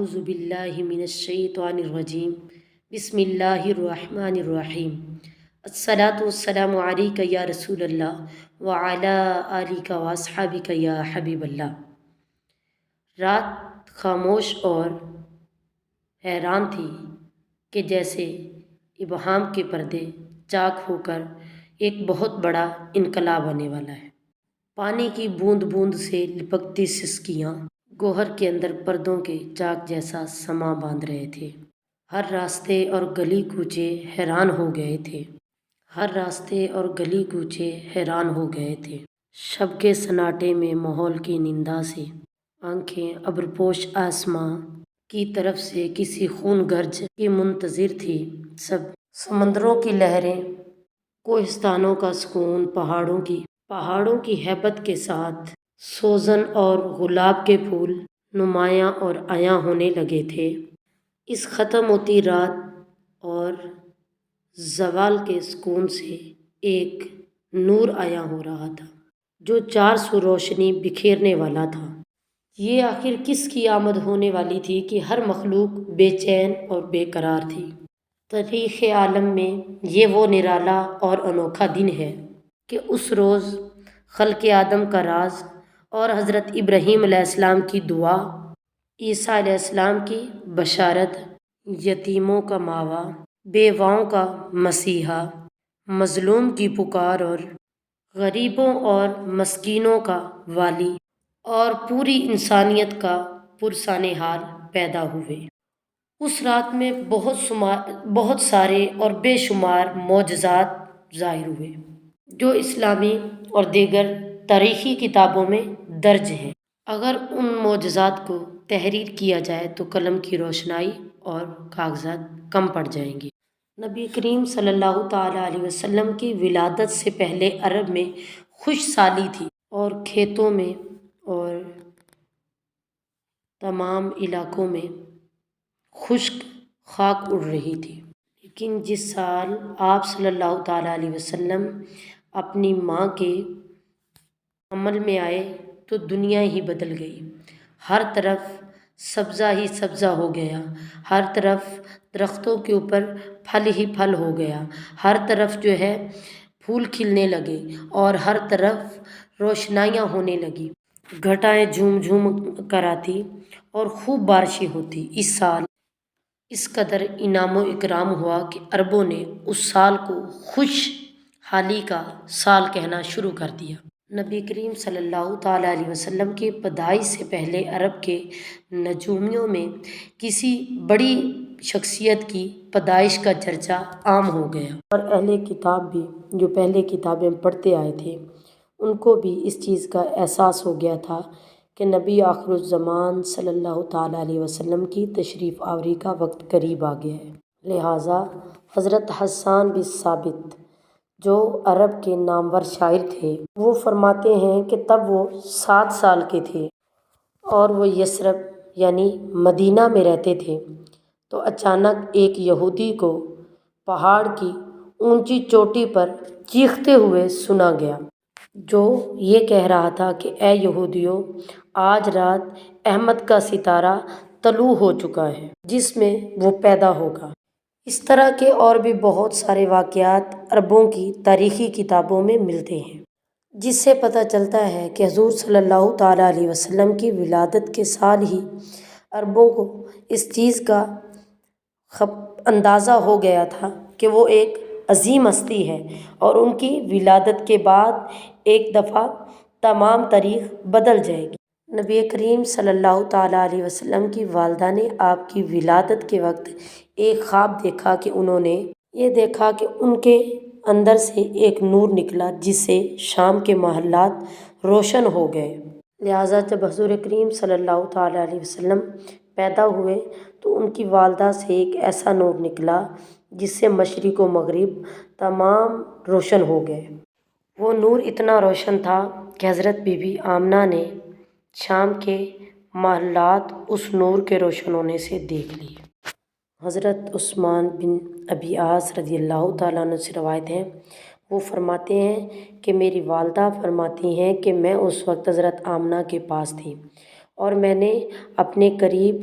اعوذ باللہ من الشیطان الرجیم بسم اللہ الرحمن الرحیم الصلاۃ والسلام علیک یا رسول اللہ وعلی آلک واصحابک یا حبیب اللہ۔ رات خاموش اور حیران تھی کہ جیسے ابہام کے پردے چاک ہو کر ایک بہت بڑا انقلاب آنے والا ہے۔ پانی کی بوند بوند سے لپکتی سسکیاں گوہر کے اندر پردوں کے چاک جیسا سما باندھ رہے تھے۔ ہر راستے اور گلی کوچے حیران ہو گئے تھے۔ ہو گئے تھے۔ شب کے سناٹے میں ماحول کی نندا سے آنکھیں ابرپوش آسماں کی طرف سے کسی خون گرج کی منتظر تھی۔ سب سمندروں کی لہریں، کوہستانوں کا سکون، پہاڑوں کی ہیبت کے ساتھ سوزن اور گلاب کے پھول نمایاں اور عیاں ہونے لگے تھے۔ اس ختم ہوتی رات اور زوال کے سکون سے ایک نور عیاں ہو رہا تھا جو 400 روشنی بکھیرنے والا تھا۔ یہ آخر کس کی آمد ہونے والی تھی کہ ہر مخلوق بے چین اور بے قرار تھی۔ تاریخ عالم میں یہ وہ نرالا اور انوکھا دن ہے کہ اس روز خلق آدم کا راز اور حضرت ابراہیم علیہ السلام کی دعا، عیسیٰ علیہ السلام کی بشارت، یتیموں کا ماوا، بیواؤں کا مسیحا، مظلوم کی پکار اور غریبوں اور مسکینوں کا والی اور پوری انسانیت کا پرسان حال پیدا ہوئے۔ اس رات میں بہت سارے اور بے شمار معجزات ظاہر ہوئے جو اسلامی اور دیگر تاریخی کتابوں میں درج ہیں۔ اگر ان معجزات کو تحریر کیا جائے تو قلم کی روشنائی اور کاغذات کم پڑ جائیں گے۔ نبی کریم صلی اللہ تعالیٰ علیہ وسلم کی ولادت سے پہلے عرب میں خشک سالی تھی اور کھیتوں میں اور تمام علاقوں میں خشک خاک اڑ رہی تھی۔ لیکن جس سال آپ صلی اللہ تعالیٰ علیہ وسلم اپنی ماں کے عمل میں آئے تو دنیا ہی بدل گئی۔ ہر طرف سبزہ ہی سبزہ ہو گیا، ہر طرف درختوں کے اوپر پھل ہی پھل ہو گیا، ہر طرف پھول کھلنے لگے اور ہر طرف روشنائیاں ہونے لگی، گھٹائیں جھوم جھوم کر آتی اور خوب بارشیں ہوتی۔ اس سال اس قدر انعام و اکرام ہوا کہ عربوں نے اس سال کو خوش حالی کا سال کہنا شروع کر دیا۔ نبی کریم صلی اللہ تعالیٰ علیہ وسلم کی پیدائش سے پہلے عرب کے نجومیوں میں کسی بڑی شخصیت کی پیدائش کا چرچا عام ہو گیا، اور اہل کتاب بھی جو پہلے کتابیں پڑھتے آئے تھے ان کو بھی اس چیز کا احساس ہو گیا تھا کہ نبی آخر الزمان صلی اللہ تعالیٰ علیہ وسلم کی تشریف آوری کا وقت قریب آ گیا ہے۔ لہٰذا حضرت حسان بن ثابت جو عرب کے نامور شاعر تھے، وہ فرماتے ہیں کہ تب وہ 7 سال کے تھے اور وہ یثرب یعنی مدینہ میں رہتے تھے، تو اچانک ایک یہودی کو پہاڑ کی اونچی چوٹی پر چیختے ہوئے سنا گیا، جو یہ کہہ رہا تھا کہ اے یہودیوں، آج رات احمد کا ستارہ طلوع ہو چکا ہے جس میں وہ پیدا ہوگا۔ اس طرح کے اور بھی بہت سارے واقعات عربوں کی تاریخی کتابوں میں ملتے ہیں، جس سے پتہ چلتا ہے کہ حضور صلی اللہ تعالیٰ علیہ وسلم کی ولادت کے سال ہی عربوں کو اس چیز کا اندازہ ہو گیا تھا کہ وہ ایک عظیم ہستی ہے اور ان کی ولادت کے بعد ایک دفعہ تمام تاریخ بدل جائے گی۔ نبی کریم صلی اللہ تعالیٰ علیہ وسلم کی والدہ نے آپ کی ولادت کے وقت ایک خواب دیکھا کہ انہوں نے یہ دیکھا کہ ان کے اندر سے ایک نور نکلا جس سے شام کے محلات روشن ہو گئے۔ لہٰذا جب حضور کریم صلی اللہ تعالیٰ علیہ وسلم پیدا ہوئے تو ان کی والدہ سے ایک ایسا نور نکلا جس سے مشرق و مغرب تمام روشن ہو گئے۔ وہ نور اتنا روشن تھا کہ حضرت بی بی آمنہ نے شام کے محلات اس نور کے روشن ہونے سے دیکھ لیے۔ حضرت عثمان بن ابی عاص رضی اللہ تعالیٰ عنہ سے روایت ہے، وہ فرماتے ہیں کہ میری والدہ فرماتی ہیں کہ میں اس وقت حضرت آمنہ کے پاس تھی اور میں نے اپنے قریب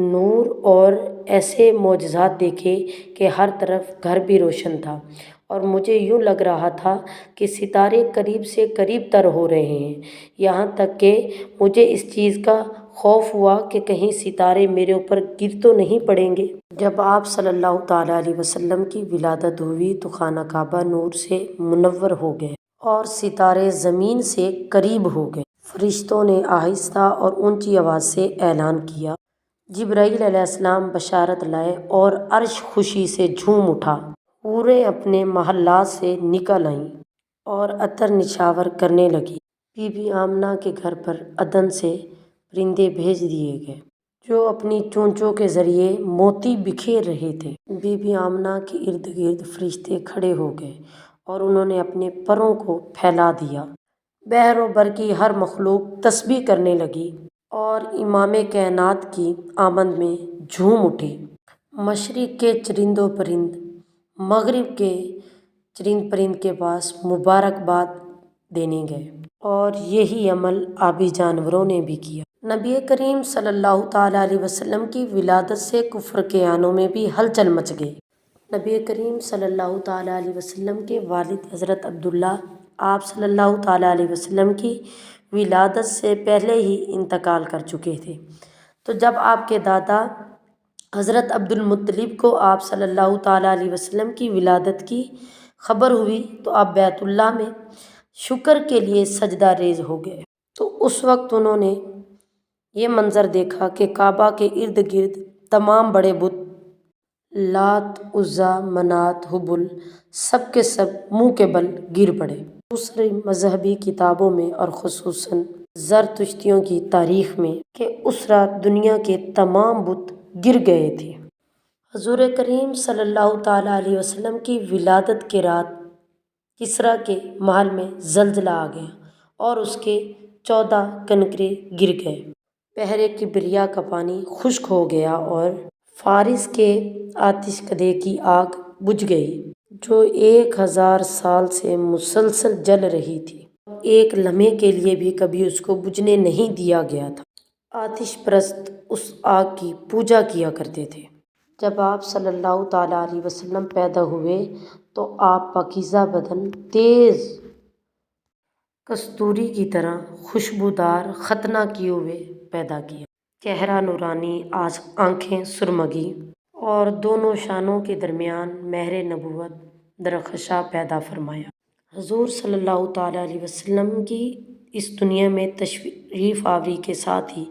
نور اور ایسے معجزات دیکھے کہ ہر طرف گھر بھی روشن تھا، اور مجھے یوں لگ رہا تھا کہ ستارے قریب سے قریب تر ہو رہے ہیں، یہاں تک کہ مجھے اس چیز کا خوف ہوا کہ کہیں ستارے میرے اوپر گر تو نہیں پڑیں گے۔ جب آپ صلی اللہ تعالیٰ علیہ وسلم کی ولادت ہوئی تو خانہ کعبہ نور سے منور ہو گئے اور ستارے زمین سے قریب ہو گئے۔ فرشتوں نے آہستہ اور اونچی آواز سے اعلان کیا، جبرائیل علیہ السلام بشارت لائے اور عرش خوشی سے جھوم اٹھا۔ حوریں اپنے محلات سے نکل آئیں اور عطر نچھاور کرنے لگیں۔ بی بی آمنہ کے گھر پر عدن سے پرندے بھیج دیے گئے جو اپنی چونچوں کے ذریعے موتی بکھیر رہے تھے۔ بی بی آمنہ کے ارد گرد فرشتے کھڑے ہو گئے اور انہوں نے اپنے پروں کو پھیلا دیا۔ بحر و بر کی ہر مخلوق تسبیح کرنے لگی اور امام کائنات کی آمد میں جھوم اٹھے۔ مشرق کے چرند و پرند مغرب کے چرند پرند کے پاس مبارکباد دینے گئے، اور یہی عمل آبی جانوروں نے بھی کیا۔ نبی کریم صلی اللہ تعالیٰ علیہ وسلم کی ولادت سے کفر کے آنوں میں بھی ہلچل مچ گئی۔ نبی کریم صلی اللہ تعالیٰ علیہ وسلم کے والد حضرت عبداللہ آپ صلی اللہ تعالیٰ علیہ وسلم کی ولادت سے پہلے ہی انتقال کر چکے تھے، تو جب آپ کے دادا حضرت عبد المطلب کو آپ صلی اللہ تعالیٰ علیہ وسلم کی ولادت کی خبر ہوئی تو آپ بیت اللہ میں شکر کے لیے سجدہ ریز ہو گئے۔ تو اس وقت انہوں نے یہ منظر دیکھا کہ کعبہ کے ارد گرد تمام بڑے بت لات، عزیٰ، منات، ہبل سب کے سب منہ کے بل گر پڑے۔ دوسری مذہبی کتابوں میں اور خصوصاً زرتشتیوں کی تاریخ میں کہ اس رات دنیا کے تمام بت گر گئے تھے۔ حضور کریم صلی اللہ تعالیٰ علیہ وسلم کی ولادت کے رات کسریٰ کے محل میں زلزلہ آ گیا اور اس کے 14 کنکرے گر گئے۔ بحر کبریا کا پانی خشک ہو گیا اور فارس کے آتش کدے کی آگ بجھ گئی جو 1000 سال سے مسلسل جل رہی تھی، ایک لمحے کے لیے بھی کبھی اس کو بجھنے نہیں دیا گیا تھا۔ آتش پرست اس آگ کی پوجا کیا کرتے تھے۔ جب آپ صلی اللہ تعالیٰ علیہ وسلم پیدا ہوئے تو آپ پاکیزہ بدن، تیز کستوری کی طرح خوشبودار ختنہ کیے ہوئے پیدا کیا، چہرہ نورانی، آنکھیں سرمگی اور دونوں شانوں کے درمیان مہر نبوت درخشاں پیدا فرمایا۔ حضور صلی اللہ تعالیٰ علیہ وسلم کی اس دنیا میں تشریف آوری کے ساتھ ہی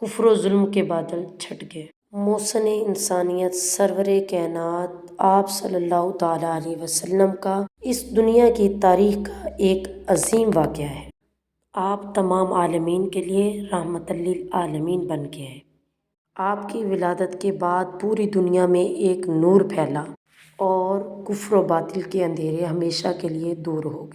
کفر و ظلم کے بادل چھٹ گئے۔ محسن انسانیت سرور کائنات آپ صلی اللہ تعالیٰ علیہ وسلم کا اس دنیا کی تاریخ کا ایک عظیم واقعہ ہے۔ آپ تمام عالمین کے لیے رحمت للعالمین بن کے آئے۔ آپ کی ولادت کے بعد پوری دنیا میں ایک نور پھیلا اور کفر و باطل کے اندھیرے ہمیشہ کے لیے دور ہو گئے۔